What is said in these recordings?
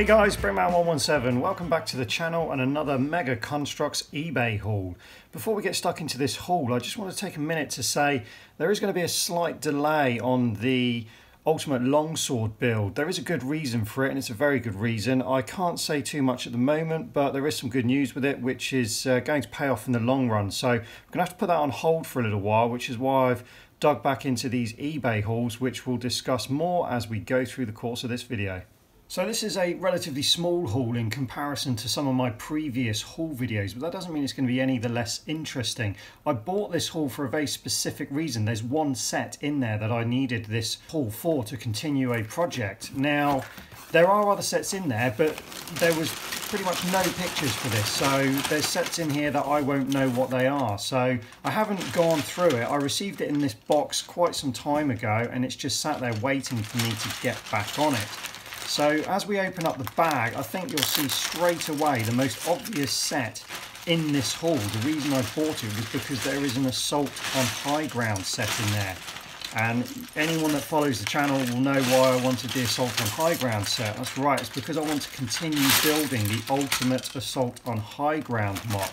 Hey guys, Brickman117, welcome back to the channel and another Mega Construx eBay haul. Before we get stuck into this haul, I just want to take a minute to say there is going to be a slight delay on the Ultimate Longsword build. There is a good reason for it, and it's a very good reason. I can't say too much at the moment, but there is some good news with it, which is going to pay off in the long run. So we're going to have to put that on hold for a little while, which is why I've dug back into these eBay hauls, which we'll discuss more as we go through the course of this video. So this is a relatively small haul in comparison to some of my previous haul videos, but that doesn't mean it's going to be any the less interesting. I bought this haul for a very specific reason. There's one set in there that I needed this haul for to continue a project. Now, there are other sets in there, but there was pretty much no pictures for this. So there's sets in here that I won't know what they are. So I haven't gone through it. I received it in this box quite some time ago, and it's just sat there waiting for me to get back on it. So as we open up the bag, I think you'll see straight away the most obvious set in this haul. The reason I bought it was because there is an Assault on High Ground set in there. And anyone that follows the channel will know why I wanted the Assault on High Ground set. That's right, it's because I want to continue building the ultimate Assault on High Ground mock.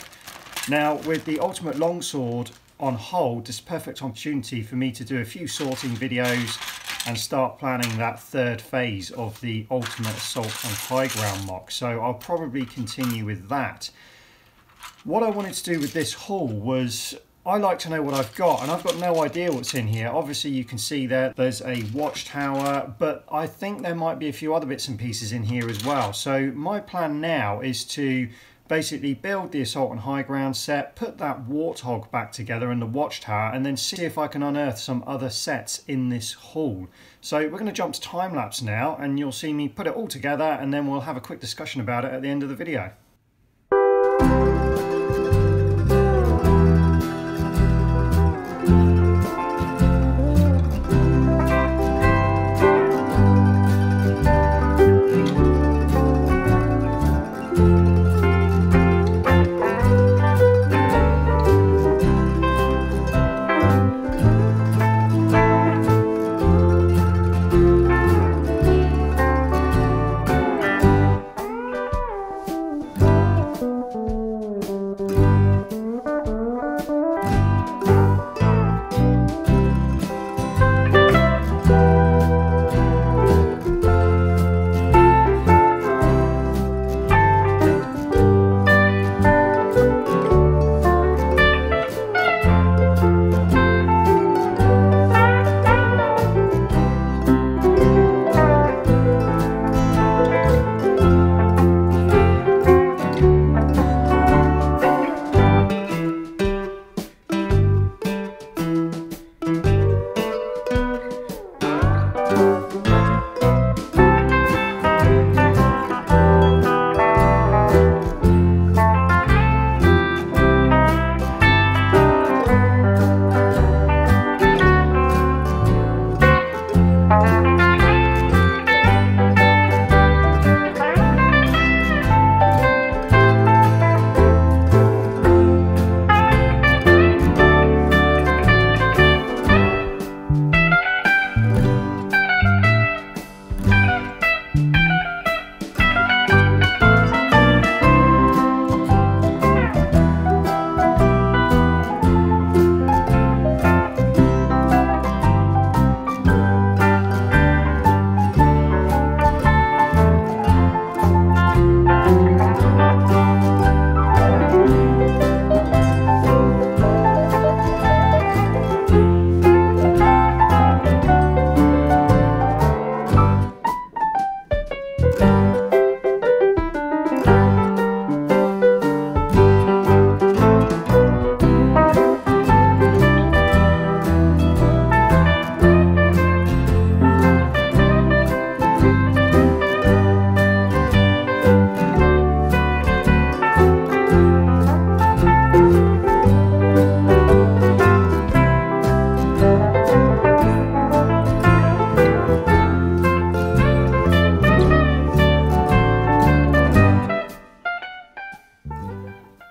Now with the Ultimate Longsword on hold, this is a perfect opportunity for me to do a few sorting videos and start planning that third phase of the Ultimate Assault on High Ground mock. So I'll probably continue with that. What I wanted to do with this haul was, I like to know what I've got, and I've got no idea what's in here. Obviously you can see there's a watchtower, but I think there might be a few other bits and pieces in here as well. So my plan now is to basically build the Assault on High Ground set, put that Warthog back together and the watchtower, and then see if I can unearth some other sets in this haul. So we're going to jump to time-lapse now, and you'll see me put it all together, and then we'll have a quick discussion about it at the end of the video.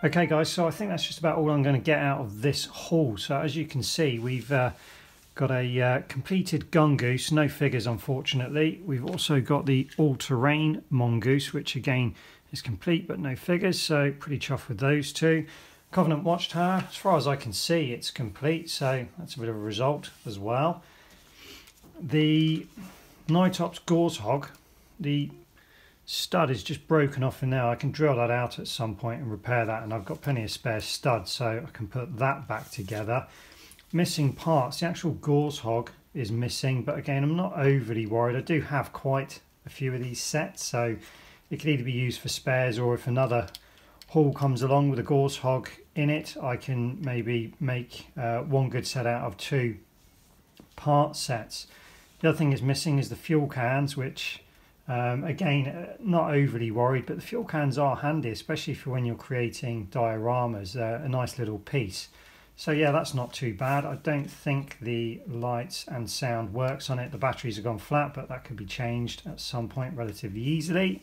Okay guys, so I think that's just about all I'm going to get out of this haul. So as you can see, we've Got a completed Mongoose, no figures unfortunately. We've also got the all-terrain Mongoose, which again is complete but no figures, so pretty chuffed with those two. Covenant Watchtower, as far as I can see it's complete, so that's a bit of a result as well. The Nytops Gauze Hog, the stud is just broken off in there. I can drill that out at some point and repair that, and I've got plenty of spare studs so I can put that back together. Missing parts, the actual Gauze Hog is missing, but again I'm not overly worried. I do have quite a few of these sets, so it could either be used for spares, or if another haul comes along with a Gauze Hog in it, I can maybe make one good set out of 2 part sets. The other thing is missing is the fuel cans, which again not overly worried, but the fuel cans are handy, especially for when you're creating dioramas. They're a nice little piece. So yeah, that's not too bad. I don't think the lights and sound works on it. The batteries have gone flat, but that could be changed at some point relatively easily.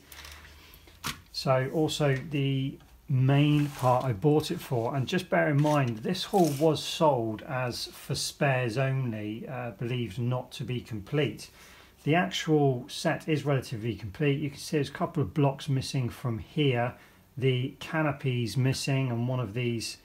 So also the main part I bought it for, and just bear in mind this haul was sold as for spares only, believed not to be complete. The actual set is relatively complete. You can see there's a couple of blocks missing from here. The canopy's missing, and one of these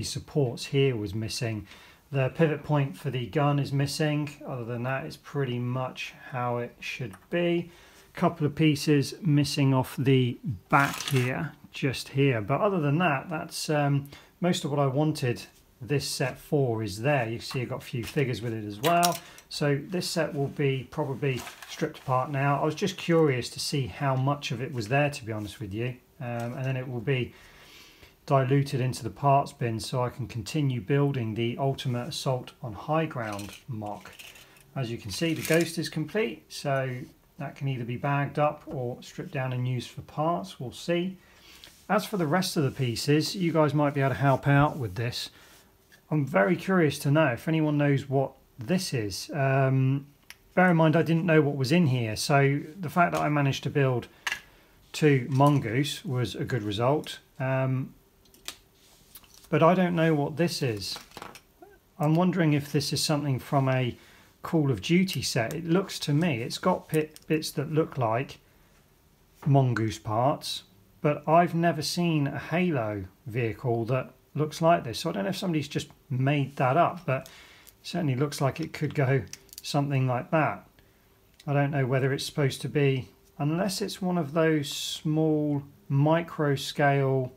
supports here was missing. The pivot point for the gun is missing. Other than that, it's pretty much how it should be. Couple of pieces missing off the back here, just here, but other than that, that's most of what I wanted this set for is there. You see I've got a few figures with it as well, so this set will be probably stripped apart now. I was just curious to see how much of it was there, to be honest with you, and then it will be diluted into the parts bin so I can continue building the Ultimate Assault on High Ground mock. As you can see, the Ghost is complete, so that can either be bagged up or stripped down and used for parts. We'll see. As for the rest of the pieces, you guys might be able to help out with this. I'm very curious to know if anyone knows what this is. Bear in mind I didn't know what was in here, so the fact that I managed to build 2 Mongoose was a good result. But I don't know what this is. I'm wondering if this is something from a Call of Duty set. It looks to me, it's got bits that look like Mongoose parts, but I've never seen a Halo vehicle that looks like this. So I don't know if somebody's just made that up, but it certainly looks like it could go something like that. I don't know whether it's supposed to be, unless it's one of those small micro scale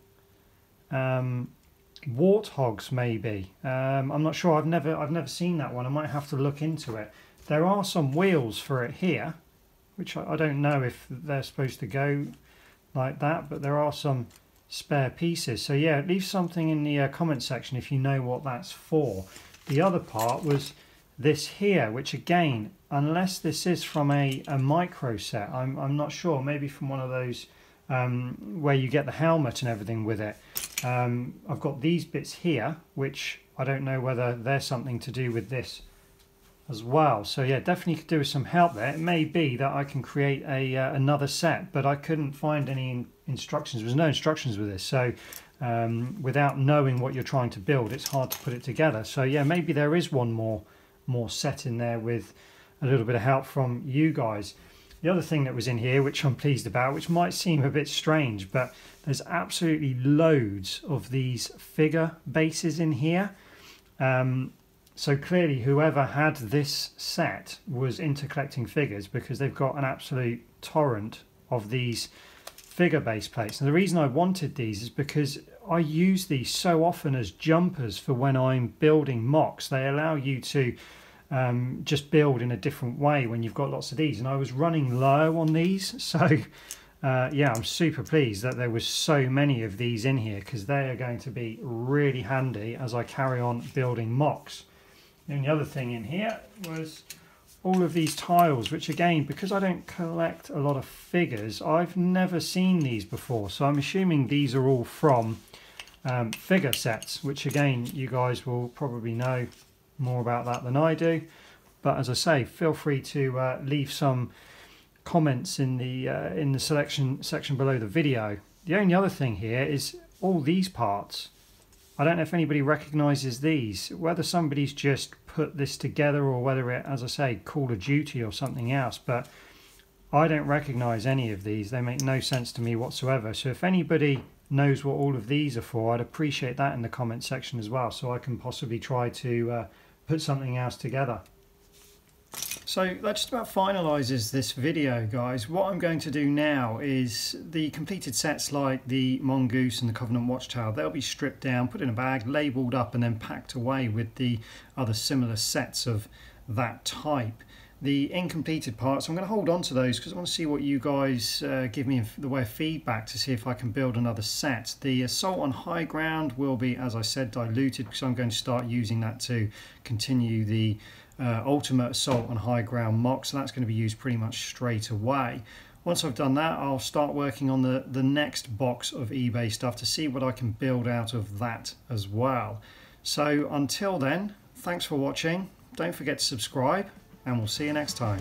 warthogs maybe. I'm not sure. I've never seen that one. I might have to look into it. There are some wheels for it here, which I don't know if they're supposed to go like that, but there are some spare pieces. So yeah, leave something in the comment section if you know what that's for. The other part was this here, which again, unless this is from a micro set, I'm not sure. Maybe from one of those where you get the helmet and everything with it. I've got these bits here, which I don't know whether they're something to do with this as well. So yeah, definitely could do with some help there. It may be that I can create another set, but I couldn't find any instructions. There's no instructions with this, so without knowing what you're trying to build, it's hard to put it together. So yeah, maybe there is one more set in there with a little bit of help from you guys. The other thing that was in here, which I'm pleased about, which might seem a bit strange, but there's absolutely loads of these figure bases in here. So clearly whoever had this set was into collecting figures, because they've got an absolute torrent of these figure base plates. And the reason I wanted these is because I use these so often as jumpers for when I'm building mocks. They allow you to just build in a different way when you've got lots of these, and I was running low on these, so yeah, I'm super pleased that there was so many of these in here, because they are going to be really handy as I carry on building mocks. And the other thing in here was all of these tiles, which again, because I don't collect a lot of figures, I've never seen these before, so I'm assuming these are all from figure sets, which again, you guys will probably know more about that than I do. But as I say, feel free to leave some comments in the selection section below the video. The only other thing here is all these parts I don't know if anybody recognises these, whether somebody's just put this together or whether it, as I say, Call of Duty or something else, but I don't recognise any of these. They make no sense to me whatsoever. So if anybody knows what all of these are for, I'd appreciate that in the comment section as well, so I can possibly try to put something else together. So that just about finalises this video, guys. What I'm going to do now is the completed sets like the Mongoose and the Covenant Watchtower, they'll be stripped down, put in a bag, labelled up and then packed away with the other similar sets of that type. The incompleted parts, I'm going to hold on to those because I want to see what you guys give me in the way of feedback to see if I can build another set. The Assault on High Ground will be, as I said, diluted because I'm going to start using that to continue the Ultimate Assault on High Ground mock, so that's going to be used pretty much straight away. Once I've done that, I'll start working on the next box of eBay stuff to see what I can build out of that as well. So until then, thanks for watching. Don't forget to subscribe, and we'll see you next time.